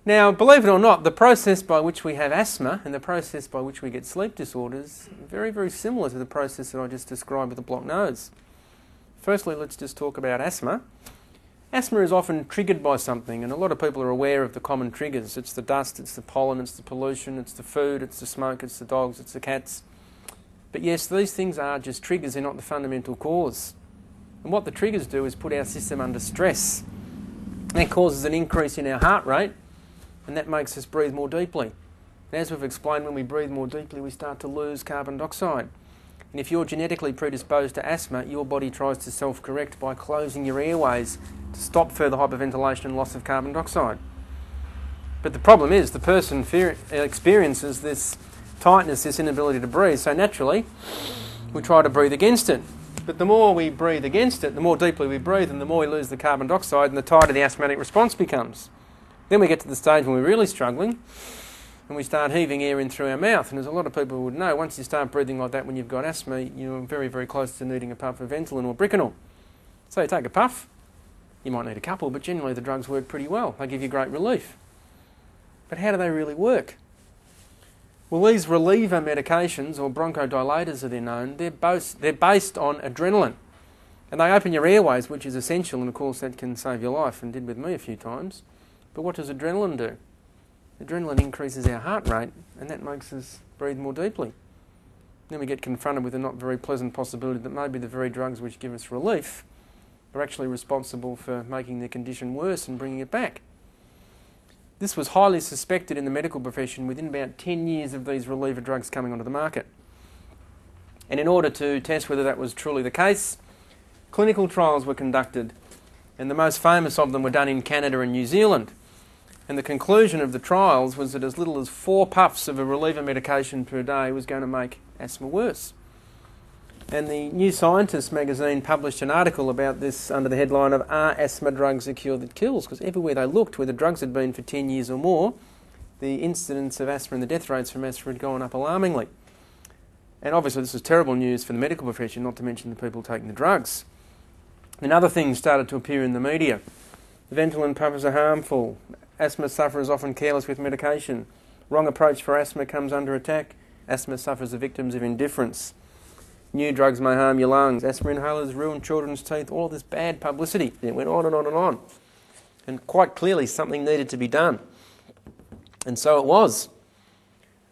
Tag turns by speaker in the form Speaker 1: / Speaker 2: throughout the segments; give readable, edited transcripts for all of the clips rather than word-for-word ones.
Speaker 1: Now, believe it or not, the process by which we have asthma and the process by which we get sleep disorders are very, very similar to the process that I just described with the blocked nose. Firstly, let's just talk about asthma. Asthma is often triggered by something, and a lot of people are aware of the common triggers. It's the dust, it's the pollen, it's the pollution, it's the food, it's the smoke, it's the dogs, it's the cats. But yes, these things are just triggers, they're not the fundamental cause. And what the triggers do is put our system under stress. That causes an increase in our heart rate, and that makes us breathe more deeply. And as we've explained, when we breathe more deeply, we start to lose carbon dioxide. And if you're genetically predisposed to asthma, your body tries to self-correct by closing your airways to stop further hyperventilation and loss of carbon dioxide. But the problem is the person experiences this tightness, this inability to breathe, so naturally we try to breathe against it. But the more we breathe against it, the more deeply we breathe and the more we lose the carbon dioxide and the tighter the asthmatic response becomes. Then we get to the stage when we're really struggling and we start heaving air in through our mouth. And as a lot of people would know, once you start breathing like that when you've got asthma, you're very, very close to needing a puff of Ventolin or Bricanol. So you take a puff, you might need a couple, but generally the drugs work pretty well. They give you great relief. But how do they really work? Well, these reliever medications, or bronchodilators as they're known, they're based on adrenaline. And they open your airways, which is essential, and of course that can save your life, and did with me a few times. But what does adrenaline do? Adrenaline increases our heart rate, and that makes us breathe more deeply. Then we get confronted with a not very pleasant possibility that maybe the very drugs which give us relief are actually responsible for making the condition worse and bringing it back. This was highly suspected in the medical profession within about 10 years of these reliever drugs coming onto the market. And in order to test whether that was truly the case, clinical trials were conducted, and the most famous of them were done in Canada and New Zealand. And the conclusion of the trials was that as little as 4 puffs of a reliever medication per day was going to make asthma worse. And the New Scientist magazine published an article about this under the headline of "Are Asthma Drugs a Cure That Kills?" Because everywhere they looked, where the drugs had been for 10 years or more, the incidence of asthma and the death rates from asthma had gone up alarmingly. And obviously this was terrible news for the medical profession, not to mention the people taking the drugs. And other things started to appear in the media. Ventolin puffers are harmful. Asthma sufferers often careless with medication. Wrong approach for asthma comes under attack. Asthma sufferers are victims of indifference. New drugs may harm your lungs. Asthma inhalers ruin children's teeth. All of this bad publicity. It went on and on and on. And quite clearly something needed to be done. And so it was.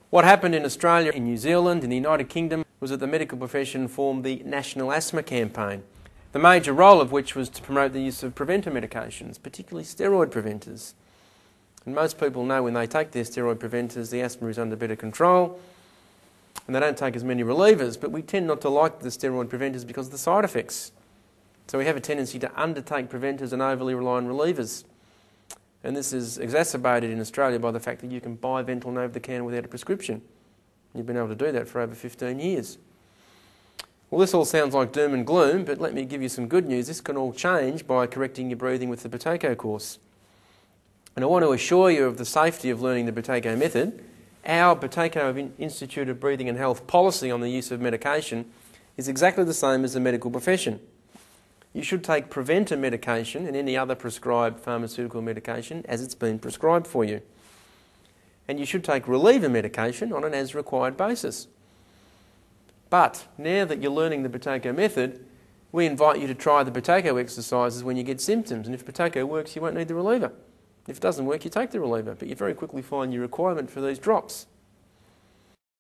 Speaker 1: What happened in Australia, in New Zealand, in the United Kingdom, was that the medical profession formed the National Asthma Campaign, the major role of which was to promote the use of preventer medications, particularly steroid preventers. And most people know when they take their steroid preventers, the asthma is under better control, and they don't take as many relievers, but we tend not to like the steroid preventers because of the side effects. So we have a tendency to undertake preventers and overly rely on relievers. And this is exacerbated in Australia by the fact that you can buy Ventolin over the counter without a prescription. You've been able to do that for over 15 years. Well, this all sounds like doom and gloom, but let me give you some good news. This can all change by correcting your breathing with the Buteyko course. And I want to assure you of the safety of learning the Buteyko method. Our Buteyko Institute of Breathing and Health policy on the use of medication is exactly the same as the medical profession. You should take preventer medication and any other prescribed pharmaceutical medication as it's been prescribed for you. And you should take reliever medication on an as-required basis. But now that you're learning the Buteyko method, we invite you to try the Buteyko exercises when you get symptoms. And if Buteyko works, you won't need the reliever. If it doesn't work, you take the reliever, but you very quickly find your requirement for these drops.